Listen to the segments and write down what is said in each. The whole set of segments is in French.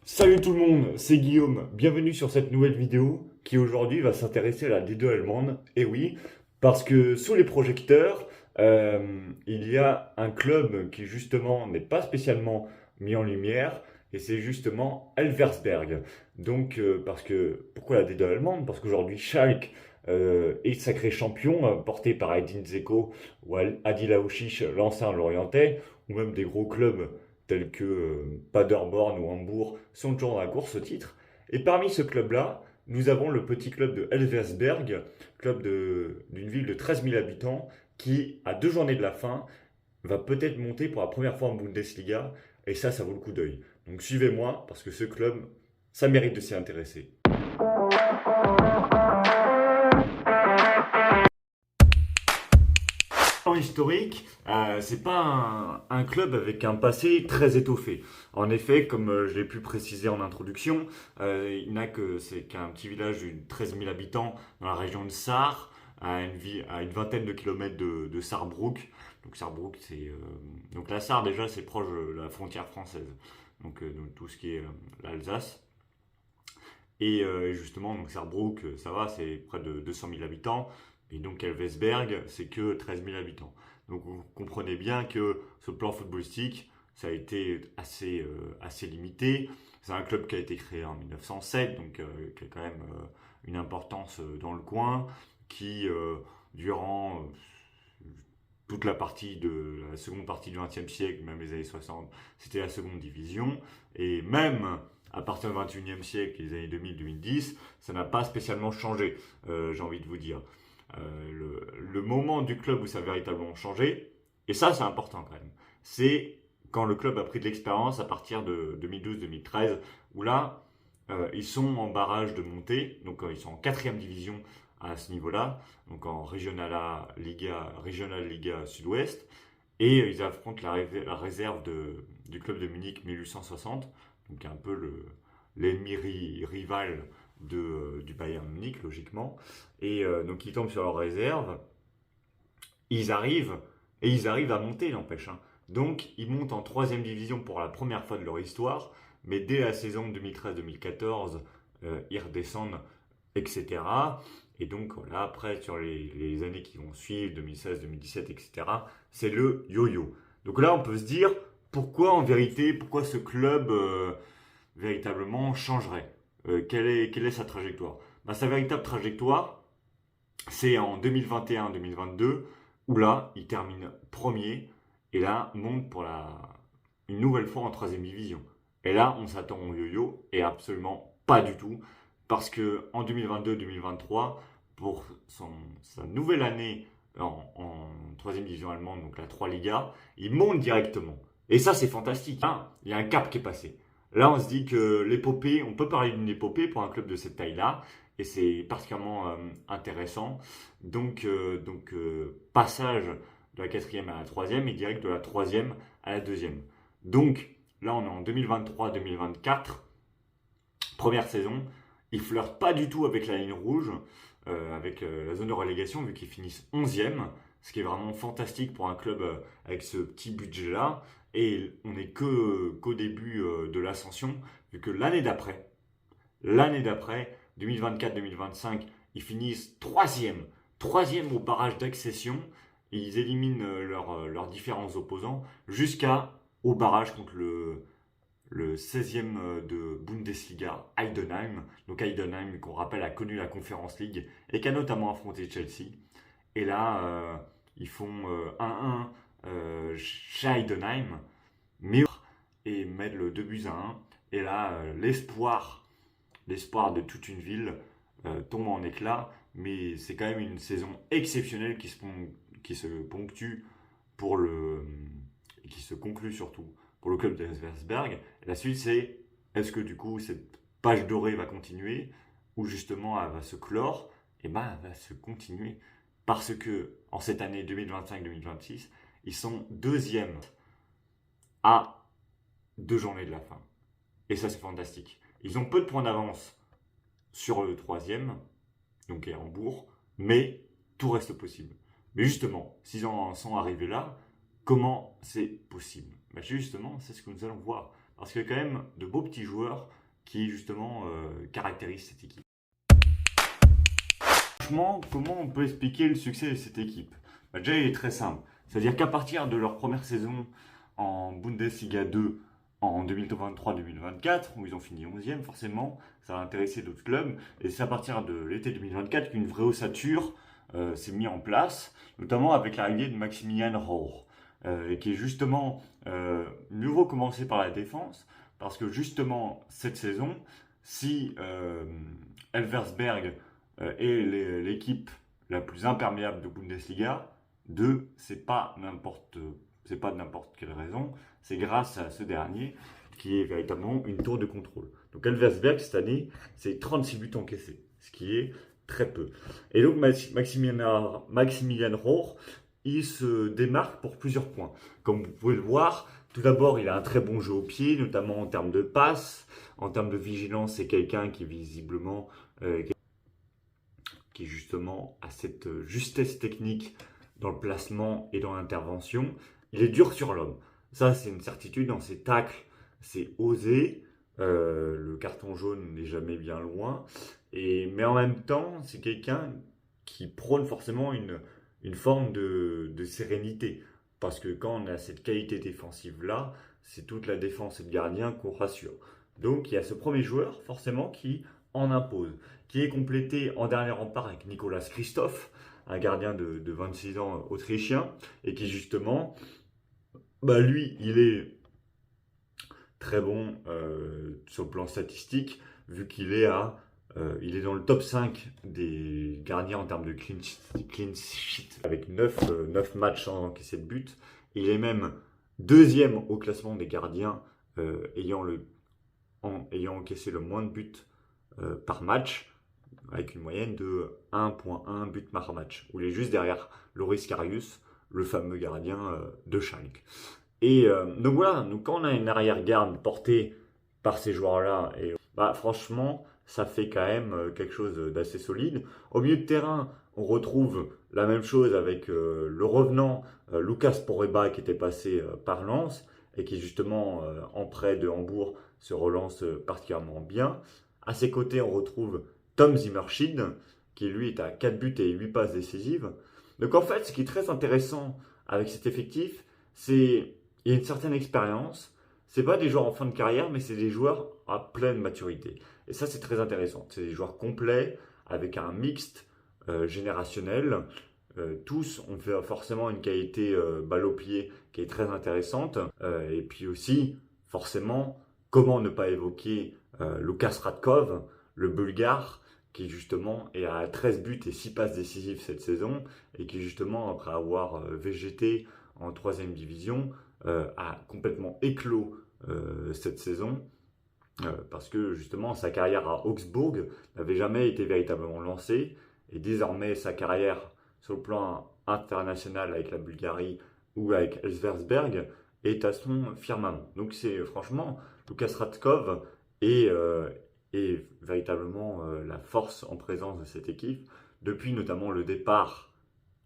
Salut tout le monde, c'est Guillaume. Bienvenue sur cette nouvelle vidéo qui aujourd'hui va s'intéresser à la D2 allemande. Et oui, parce que sous les projecteurs, il y a un club qui justement n'est pas spécialement mis en lumière et c'est justement Elversberg. Donc, parce que pourquoi la D2 allemande? Parce qu'aujourd'hui Schalke est sacré champion, porté par Edin Dzeko ou Adil Aouchiche, l'ancien Lorientais, ou même des gros clubs tels que Paderborn ou Hambourg, sont toujours dans la course au titre. Et parmi ce club-là, nous avons le petit club de Elversberg, d'une ville de 13 000 habitants, qui, à 2 journées de la fin, va peut-être monter pour la première fois en Bundesliga, et ça vaut le coup d'œil. Donc suivez-moi, parce que ce club, ça mérite de s'y intéresser. En historique, c'est pas un club avec un passé très étoffé. En effet, comme je l'ai pu préciser en introduction, il n'a que c'est qu'un petit village de 13 000 habitants dans la région de Sarre, à une vingtaine de kilomètres de Sarrebruck. Donc Sarrebruck, donc la Sarre déjà c'est proche de la frontière française, donc tout ce qui est l'Alsace. Et justement, donc Sarrebruck, ça va, c'est près de 200 000 habitants. Et donc Elvesberg, c'est que 13 000 habitants. Donc vous comprenez bien que ce plan footballistique, ça a été assez limité. C'est un club qui a été créé en 1907, donc qui a quand même une importance dans le coin, qui durant toute la seconde partie du XXe siècle, même les années 60, c'était la seconde division. Et même à partir du XXIe siècle, les années 2000-2010, ça n'a pas spécialement changé, j'ai envie de vous dire. Le moment du club où ça a véritablement changé, et ça c'est important quand même, c'est quand le club a pris de l'expérience à partir de 2012-2013, où là, ils sont en barrage de montée, donc ils sont en quatrième division à ce niveau-là, donc en Regional Liga Sud-Ouest, et ils affrontent la réserve du club de Munich 1860, donc un peu l'ennemi rival du Bayern Munich, logiquement. Et donc ils tombent sur leur réserve, ils arrivent, et ils arrivent à monter, n'empêche, hein. Donc ils montent en troisième division pour la première fois de leur histoire, mais dès la saison 2013-2014, ils redescendent, etc. Et donc voilà, après, sur les années qui vont suivre, 2016, 2017, etc., c'est le yo-yo. Donc là, on peut se dire, pourquoi en vérité, pourquoi ce club véritablement changerait? Quelle est sa trajectoire? Bah, sa véritable trajectoire, c'est en 2021-2022, où là, il termine premier, et là, monte pour une nouvelle fois en troisième division. Et là, on s'attend au yo-yo, et absolument pas du tout, parce que en 2022-2023, pour sa nouvelle année en troisième division allemande, donc la 3 Liga, il monte directement. Et ça, c'est fantastique. Là, il y a un cap qui est passé. Là, on se dit que l'épopée, on peut parler d'une épopée pour un club de cette taille-là, et c'est particulièrement intéressant. Donc, passage de la quatrième à la troisième et direct de la troisième à la deuxième. Donc, là, on est en 2023-2024, première saison. Ils flirtent pas du tout avec la ligne rouge, avec la zone de relégation, vu qu'ils finissent 11e, ce qui est vraiment fantastique pour un club avec ce petit budget-là. Et on n'est qu'au début de l'ascension, vu que l'année d'après, 2024-2025, ils finissent troisième au barrage d'accession. Ils éliminent leurs différents opposants jusqu'au barrage contre le 16e de Bundesliga, Heidenheim. Donc Heidenheim, qu'on rappelle, a connu la Conference League et qui a notamment affronté Chelsea. Et là, ils font 1-1 chez Heidenheim, mais et mettent le 2 buts à 1. Et là, l'espoir de toute une ville tombe en éclats, mais c'est quand même une saison exceptionnelle qui se ponctue pour et qui se conclut surtout pour le club de Versberg. La suite, c'est est-ce que du coup cette page dorée va continuer ou justement elle va se clore? Et ben elle va se continuer parce que en cette année 2025-2026, ils sont deuxième à 2 journées de la fin. Et ça, c'est fantastique. Ils ont peu de points d'avance sur le troisième, donc à Hambourg, mais tout reste possible. Mais justement, s'ils en sont arrivés là, comment c'est possible? Ben justement, c'est ce que nous allons voir. parce qu'il y a quand même de beaux petits joueurs qui justement caractérisent cette équipe. Franchement, comment on peut expliquer le succès de cette équipe? Déjà, il est très simple. C'est-à-dire qu'à partir de leur première saison en Bundesliga 2 en 2023-2024, où ils ont fini 11e, forcément, ça a intéressé d'autres clubs. Et c'est à partir de l'été 2024 qu'une vraie ossature s'est mise en place, notamment avec l'arrivée de Maximilian Rohr, et qui est justement mieux vaut commencer par la défense, parce que justement, cette saison, si Elversberg est l'équipe la plus imperméable de Bundesliga, c'est pas de n'importe quelle raison, c'est grâce à ce dernier qui est véritablement une tour de contrôle. Donc Elversberg cette année, c'est 36 buts encaissés, ce qui est très peu. Et donc Maximilian Rohr, il se démarque pour plusieurs points. Comme vous pouvez le voir, tout d'abord, il a un très bon jeu au pied, notamment en termes de passes, en termes de vigilance, c'est quelqu'un qui visiblement qui justement a cette justesse technique dans le placement et dans l'intervention. Il est dur sur l'homme. Ça, c'est une certitude dans ses tacles. C'est osé. Le carton jaune n'est jamais bien loin. Mais en même temps, c'est quelqu'un qui prône forcément une forme de sérénité. Parce que quand on a cette qualité défensive-là, c'est toute la défense et le gardien qu'on rassure. Donc il y a ce premier joueur, forcément, qui en impose, qui est complété en dernier rempart avec Nicolas Christoph, un gardien de 26 ans autrichien, et qui justement, lui, il est très bon sur le plan statistique, vu qu'il est il est dans le top 5 des gardiens en termes de clean sheet, avec 9 matchs sans encaisser de but. Il est même deuxième au classement des gardiens ayant encaissé le moins de buts par match, avec une moyenne de 1,1 but par match, où il est juste derrière Loris Karius, le fameux gardien de Schalke. Et donc voilà, donc quand on a une arrière-garde portée par ces joueurs-là, et franchement, ça fait quand même quelque chose d'assez solide. Au milieu de terrain, on retrouve la même chose avec le revenant Lucas Poreba qui était passé par Lens et qui justement en prêt de Hambourg se relance particulièrement bien. À ses côtés, on retrouve Tom Zimmerschied qui lui est à 4 buts et 8 passes décisives. Donc en fait, ce qui est très intéressant avec cet effectif, c'est il y a une certaine expérience. C'est pas des joueurs en fin de carrière, mais c'est des joueurs à pleine maturité. Et ça, c'est très intéressant. C'est des joueurs complets avec un mixte générationnel. Tous ont fait forcément une qualité balle au pied qui est très intéressante. Et puis aussi, forcément, comment ne pas évoquer Lukas Radkov, le Bulgare, qui justement est à 13 buts et 6 passes décisives cette saison, et qui justement, après avoir végété en 3e division, a complètement éclos cette saison, parce que justement sa carrière à Augsbourg n'avait jamais été véritablement lancée, et désormais sa carrière sur le plan international avec la Bulgarie ou avec Elversberg est à son firmament. Donc c'est franchement, Lukas Radkov est véritablement la force en présence de cette équipe, depuis notamment le départ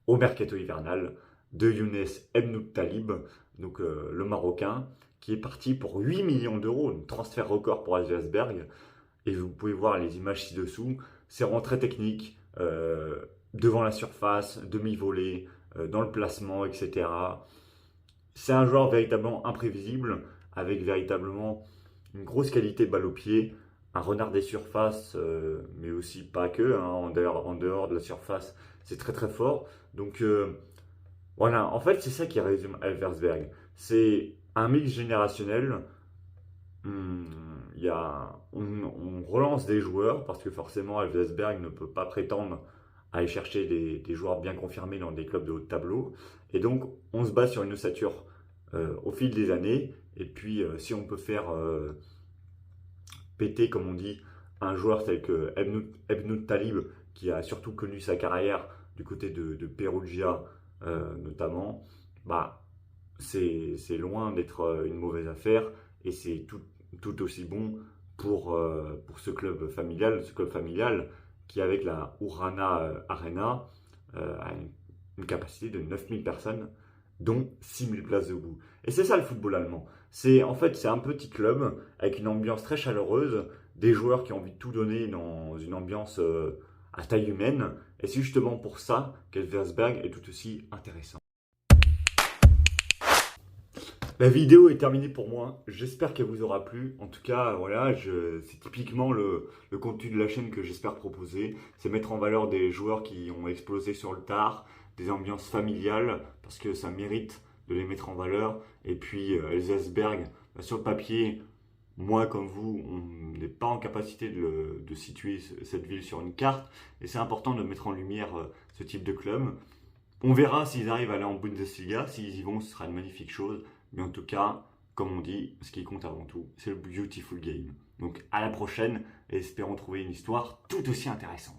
au mercato hivernal de Younes Ebnout Talib, donc le Marocain, qui est parti pour 8 millions d'euros, un transfert record pour Elversberg. Et vous pouvez voir les images ci-dessous, c'est vraiment très technique, devant la surface, demi-volée, dans le placement, etc. C'est un joueur véritablement imprévisible, avec véritablement une grosse qualité de balle au pied, un renard des surfaces, mais aussi pas que, hein, en dehors de la surface, c'est très très fort. Donc voilà, en fait c'est ça qui résume Elversberg. C'est un mix générationnel. On relance des joueurs parce que forcément Elversberg ne peut pas prétendre à aller chercher des joueurs bien confirmés dans des clubs de haut de tableau. Et donc on se base sur une ossature au fil des années. Et puis si on peut faire péter, comme on dit, un joueur tel que Ebnout Talib, qui a surtout connu sa carrière du côté de Perugia notamment, c'est loin d'être une mauvaise affaire, et c'est tout aussi bon pour ce club familial qui, avec la Urana Arena, a une capacité de 9000 personnes, dont 6000 places debout. Et c'est ça le football allemand. C'est un petit club avec une ambiance très chaleureuse, des joueurs qui ont envie de tout donner dans une ambiance à taille humaine. Et c'est justement pour ça qu'Elversberg est tout aussi intéressant. La vidéo est terminée pour moi. J'espère qu'elle vous aura plu. En tout cas, voilà, c'est typiquement le contenu de la chaîne que j'espère proposer. C'est mettre en valeur des joueurs qui ont explosé sur le tard, des ambiances familiales, parce que ça mérite de les mettre en valeur. Et puis, Elversberg, sur le papier, moi comme vous, on n'est pas en capacité de situer cette ville sur une carte. Et c'est important de mettre en lumière ce type de club. On verra s'ils arrivent à aller en Bundesliga. S'ils y vont, ce sera une magnifique chose. Mais en tout cas, comme on dit, ce qui compte avant tout, c'est le beautiful game. Donc à la prochaine et espérons trouver une histoire tout aussi intéressante.